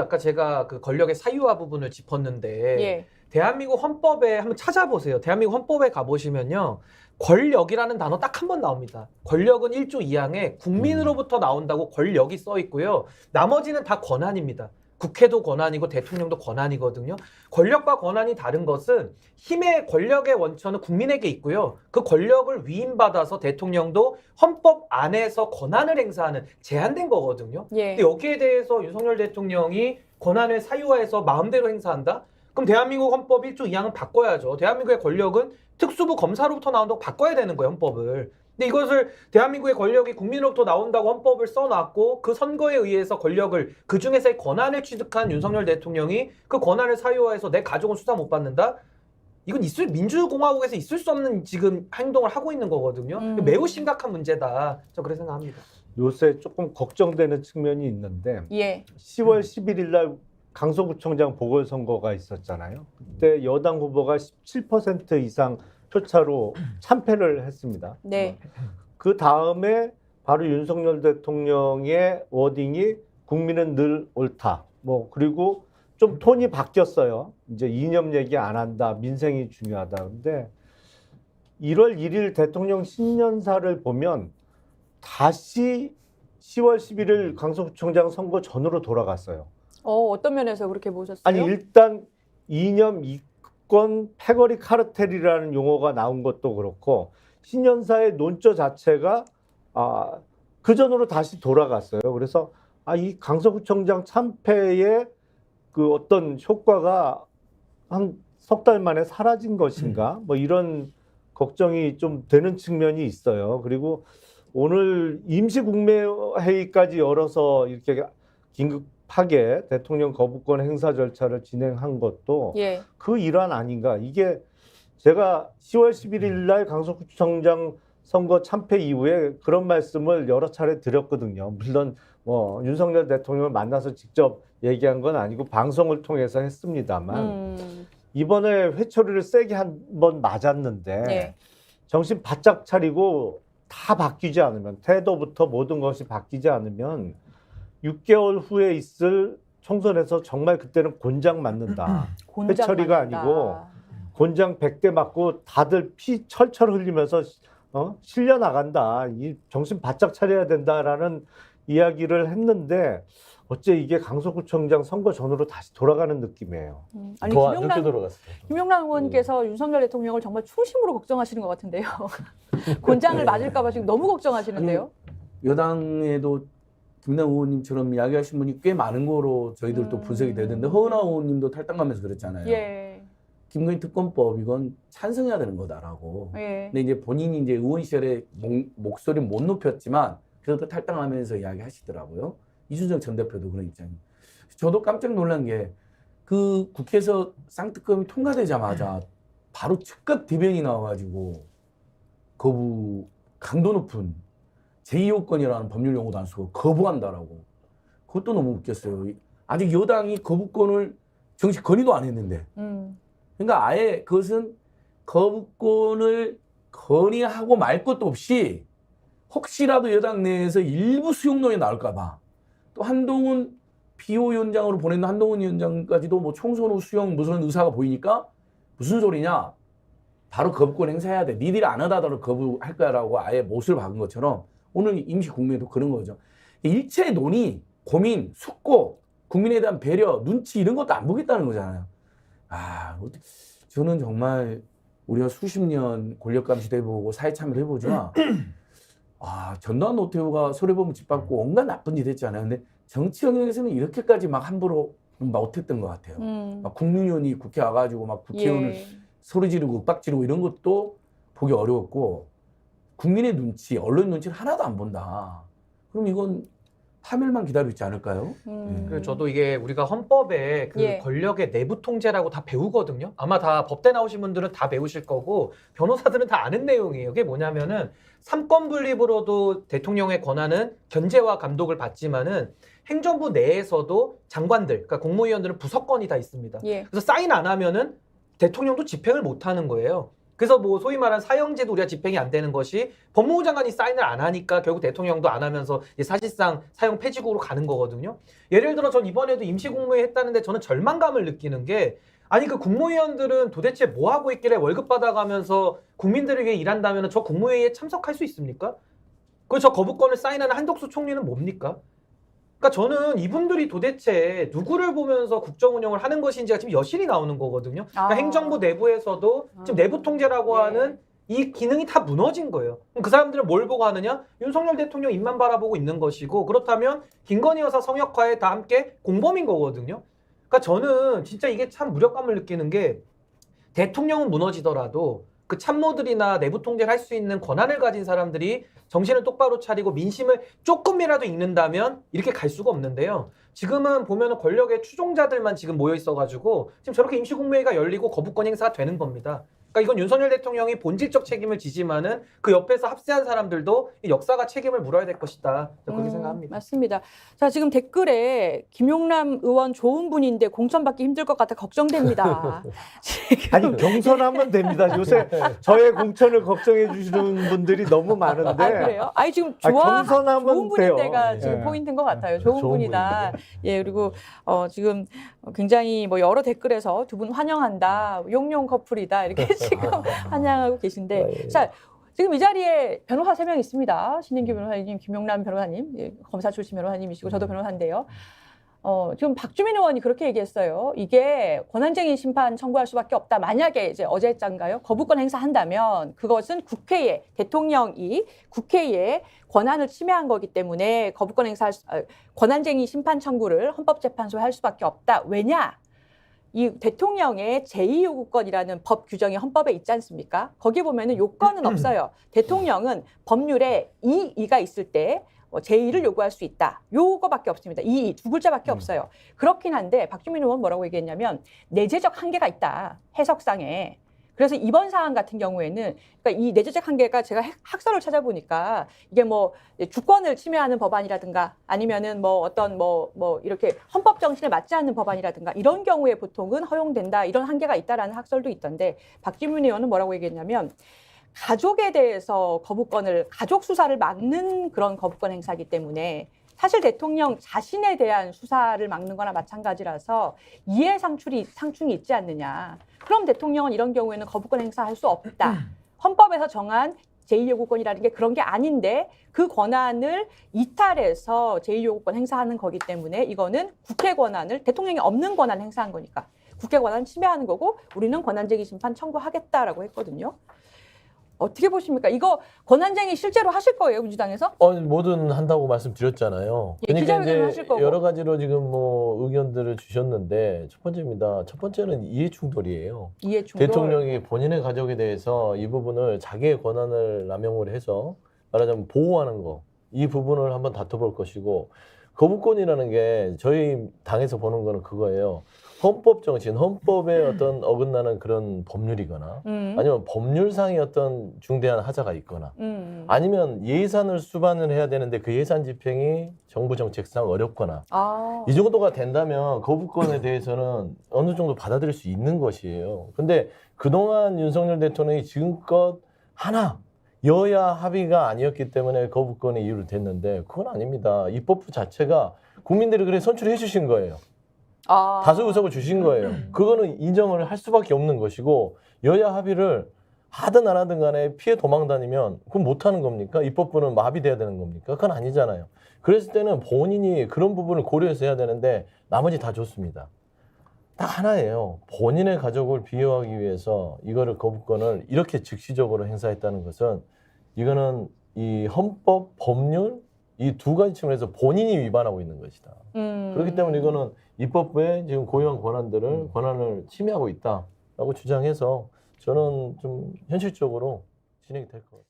아까 제가 그 권력의 사유화 부분을 짚었는데 예. 대한민국 헌법에 한번 찾아보세요. 대한민국 헌법에 가보시면요. 권력이라는 단어 딱 한 번 나옵니다. 권력은 1조 2항에 국민으로부터 나온다고 권력이 써 있고요. 나머지는 다 권한입니다. 국회도 권한이고 대통령도 권한이거든요. 권력과 권한이 다른 것은 힘의 권력의 원천은 국민에게 있고요. 그 권력을 위임받아서 대통령도 헌법 안에서 권한을 행사하는 제한된 거거든요. 예. 근데 여기에 대해서 윤석열 대통령이 권한을 사유화해서 마음대로 행사한다? 그럼 대한민국 헌법 1조 2항은 바꿔야죠. 대한민국의 권력은 특수부 검사로부터 나온다고 바꿔야 되는 거예요, 헌법을. 근데 이것을 대한민국의 권력이 국민으로부터 나온다고 헌법을 써놨고 그 선거에 의해서 권력을 그중에서의 권한을 취득한 윤석열 대통령이 그 권한을 사유화해서 내 가족은 수사 못 받는다? 이건 민주공화국에서 있을 수 없는 지금 행동을 하고 있는 거거든요. 매우 심각한 문제다. 저 그렇게 생각합니다. 요새 조금 걱정되는 측면이 있는데 예. 10월 11일 날 강서구청장 보궐선거가 있었잖아요. 그때 여당 후보가 17% 이상 표차로 참패를 했습니다. 네. 그 다음에 바로 윤석열 대통령의 워딩이 국민은 늘 옳다. 그리고 좀 톤이 바뀌었어요. 이제 이념 얘기 안 한다. 민생이 중요하다. 근데 1월 1일 대통령 신년사를 보면 다시 10월 11일 강서구청장 선거 전으로 돌아갔어요. 어떤 면에서 그렇게 보셨어요? 아니 일단 이념, 이권, 패거리 카르텔이라는 용어가 나온 것도 그렇고 신년사의 논조 자체가 그 전으로 다시 돌아갔어요. 그래서 이 강서구청장 참패의 그 어떤 효과가 한 석 달 만에 사라진 것인가? 이런 걱정이 좀 되는 측면이 있어요. 그리고 오늘 임시국무회의까지 열어서 이렇게 긴급하게 대통령 거부권 행사 절차를 진행한 것도 예. 그 일환 아닌가. 이게 제가 10월 11일 날 강서구청장 선거 참패 이후에 그런 말씀을 여러 차례 드렸거든요. 물론 윤석열 대통령을 만나서 직접 얘기한 건 아니고 방송을 통해서 했습니다만 이번에 회초리를 세게 한 번 맞았는데 예. 정신 바짝 차리고 다 바뀌지 않으면 태도부터 모든 것이 바뀌지 않으면 6개월 후에 있을 총선에서 정말 그때는 곤장 맞는다. 회초리가 아니고 곤장 100대 맞고 다들 피 철철 흘리면서 실려 나간다. 이 정신 바짝 차려야 된다라는 이야기를 했는데 어째 이게 강서구청장 선거 전으로 다시 돌아가는 느낌이에요. 아니 더 늦게 돌아갔어요. 김용남 의원께서 윤석열 대통령을 정말 초심으로 걱정하시는 것 같은데요. 곤장을 맞을까 봐 지금 너무 걱정하시는데요. 여당에도 김남 의원님처럼 이야기하신 분이 꽤 많은 거로 저희들도 분석이 되는데 허은하 의원님도 탈당하면서 그랬잖아요. 예. 김건희 특검법 이건 찬성해야 되는 거다라고. 예. 근데 이제 본인이 이제 의원 시절에 목소리 못 높였지만 그래도 탈당하면서 이야기하시더라고요. 이준석 전 대표도 그런 입장이에요. 저도 깜짝 놀란 게 그 국회에서 쌍특검이 통과되자마자 바로 즉각 대변이 나와가지고 거부 강도 높은 제2호권이라는 법률 용어도 안 쓰고 거부한다라고. 그것도 너무 웃겼어요. 아직 여당이 거부권을 정식 건의도 안 했는데. 그러니까 아예 그것은 거부권을 건의하고 말 것도 없이 혹시라도 여당 내에서 일부 수용론이 나올까 봐. 또 한동훈 비호위원장으로 보낸 한동훈 위원장까지도 총선 후 수용 무슨 의사가 보이니까 무슨 소리냐. 바로 거부권 행사해야 돼. 니들이 안 하다더라도 거부할 거야라고 아예 못을 박은 것처럼 오늘 임시국무회도 그런 거죠. 일체 논의, 고민, 숙고, 국민에 대한 배려, 눈치 이런 것도 안 보겠다는 거잖아요. 저는 정말 우리가 수십 년 권력감시도 해보고 사회 참여를 해보지만 전두환 노태우가 손해보면 짓밟고 온갖 나쁜 일 했잖아요. 근데 정치 영역에서는 이렇게까지 막 함부로 못했던 것 같아요. 막 국민의원이 국회 와가지고 막 국회의원을 소리 지르고 윽박 지르고 이런 것도 보기 어려웠고 국민의 눈치, 언론 눈치를 하나도 안 본다. 그럼 이건 파멸만 기다리고 있지 않을까요? 그래서 저도 이게 우리가 헌법에 그 권력의 내부 통제라고 다 배우거든요. 아마 다 법대 나오신 분들은 다 배우실 거고 변호사들은 다 아는 내용이에요. 그게 뭐냐면은 삼권 분립으로도 대통령의 권한은 견제와 감독을 받지만은 행정부 내에서도 장관들, 그러니까 국무위원들은 부서권이 다 있습니다. 그래서 사인 안 하면은 대통령도 집행을 못 하는 거예요. 그래서 뭐 소위 말하는 사형제도 우리가 집행이 안 되는 것이 법무부 장관이 사인을 안 하니까 결국 대통령도 안 하면서 이제 사실상 사형 폐지국으로 가는 거거든요. 예를 들어 전 이번에도 임시국무회의 했다는데 저는 절망감을 느끼는 게 아니 그 국무위원들은 도대체 뭐 하고 있길래 월급 받아가면서 국민들을 위해 일한다면 저 국무회의에 참석할 수 있습니까? 그 저 거부권을 사인하는 한덕수 총리는 뭡니까? 그러니까 저는 이분들이 도대체 누구를 보면서 국정 운영을 하는 것인지가 지금 여실히 나오는 거거든요. 그러니까 아. 행정부 내부에서도 지금 내부 통제라고 네. 하는 이 기능이 다 무너진 거예요. 그럼 그 사람들은 뭘 보고 하느냐? 윤석열 대통령 입만 바라보고 있는 것이고 그렇다면 김건희 여사 성역화에 다 함께 공범인 거거든요. 그러니까 저는 진짜 이게 참 무력감을 느끼는 게 대통령은 무너지더라도 그 참모들이나 내부 통제를 할 수 있는 권한을 가진 사람들이 정신을 똑바로 차리고 민심을 조금이라도 읽는다면 이렇게 갈 수가 없는데요. 지금은 보면은 권력의 추종자들만 지금 모여 있어가지고 지금 저렇게 임시국무회의가 열리고 거부권 행사가 되는 겁니다. 그러니까 이건 윤석열 대통령이 본질적 책임을 지지만은 그 옆에서 합세한 사람들도 이 역사가 책임을 물어야 될 것이다. 저는 그렇게 생각합니다. 맞습니다. 자, 지금 댓글에 김용남 의원 좋은 분인데 공천받기 힘들 것 같아 걱정됩니다. 지금 아니 경선하면 됩니다. 요새 저의 공천을 걱정해 주시는 분들이 너무 많은데. 아, 그래요? 아니 지금 경선하면 좋은 돼요. 분인데가 지금 예. 포인트인 것 같아요. 좋은 좋은 분이다. 예, 그리고 지금 굉장히 뭐 여러 댓글에서 두 분 환영한다, 용용 커플이다 이렇게 지금 환영하고 계신데, 자 지금 이 자리에 변호사 3명 있습니다. 신인규 변호사님, 김용남 변호사님, 예, 검사 출신 변호사님이시고 저도 변호사인데요. 지금 박주민 의원이 그렇게 얘기했어요. 이게 권한쟁의 심판 청구할 수밖에 없다. 만약에 이제 어제장가요? 거부권 행사한다면 그것은 국회에 대통령이 국회에 권한을 침해한 거기 때문에 거부권 행사할 권한쟁의 심판 청구를 헌법재판소에 할 수밖에 없다. 왜냐? 이 대통령의 제2요구권이라는 법 규정이 헌법에 있지 않습니까? 거기 보면은 요건은 없어요. 대통령은 법률에 이의가 있을 때 제2를 요구할 수 있다. 요거밖에 없습니다. 이의 두 글자밖에 없어요. 그렇긴 한데 박주민 의원 뭐라고 얘기했냐면 내재적 한계가 있다. 해석상에. 그래서 이번 사안 같은 경우에는 그러니까 이 내재적 한계가 제가 학설을 찾아보니까 이게 뭐 주권을 침해하는 법안이라든가 아니면은 뭐 어떤 뭐 이렇게 헌법 정신에 맞지 않는 법안이라든가 이런 경우에 보통은 허용된다. 이런 한계가 있다라는 학설도 있던데 박주민 의원은 뭐라고 얘기했냐면 가족에 대해서 거부권을 가족 수사를 막는 그런 거부권 행사이기 때문에 사실 대통령 자신에 대한 수사를 막는 거나 마찬가지라서 이해 상충이 있지 않느냐. 그럼 대통령은 이런 경우에는 거부권 행사할 수 없다. 헌법에서 정한 제2요구권이라는 게 그런 게 아닌데 그 권한을 이탈해서 제2요구권 행사하는 거기 때문에 이거는 국회 권한을 대통령이 없는 권한 행사한 거니까 국회 권한 침해하는 거고 우리는 권한쟁의 심판 청구하겠다라고 했거든요. 어떻게 보십니까? 이거 권한쟁의 실제로 하실 거예요, 민주당에서? 뭐든 한다고 말씀드렸잖아요. 예, 그러니까 기자회견을 하실 이제 거고. 여러 가지로 지금 뭐 의견들을 주셨는데 첫 번째입니다. 첫 번째는 이해 충돌이에요. 이해 충돌. 대통령이 본인의 가족에 대해서 이 부분을 자기의 권한을 남용을 해서 말하자면 보호하는 거, 이 부분을 한번 다퉈볼 것이고 거부권이라는 게 저희 당에서 보는 거는 그거예요. 헌법 정신, 헌법에 어떤 어긋나는 그런 법률이거나 아니면 법률상의 어떤 중대한 하자가 있거나 아니면 예산을 수반을 해야 되는데 그 예산 집행이 정부 정책상 어렵거나 이 정도가 된다면 거부권에 대해서는 어느 정도 받아들일 수 있는 것이에요. 근데 그동안 윤석열 대통령이 지금껏 하나 여야 합의가 아니었기 때문에 거부권의 이유를 댔는데 그건 아닙니다. 입법부 자체가 국민들이 그래 선출해 주신 거예요. 다수 의석을 주신 거예요. 그거는 인정을 할 수밖에 없는 것이고 여야 합의를 하든 안 하든 간에 피해 도망 다니면 그건 못하는 겁니까? 입법부는 마비돼야 되는 겁니까? 그건 아니잖아요. 그랬을 때는 본인이 그런 부분을 고려해서 해야 되는데 나머지 다 좋습니다. 딱 하나예요. 본인의 가족을 비호하기 위해서 이거를 거부권을 이렇게 즉시적으로 행사했다는 것은 이거는 이 헌법, 법률 이 두 가지 측면에서 본인이 위반하고 있는 것이다. 그렇기 때문에 이거는 입법부의 지금 고유한 권한을 침해하고 있다라고 주장해서 저는 좀 현실적으로 진행이 될 것 같아요.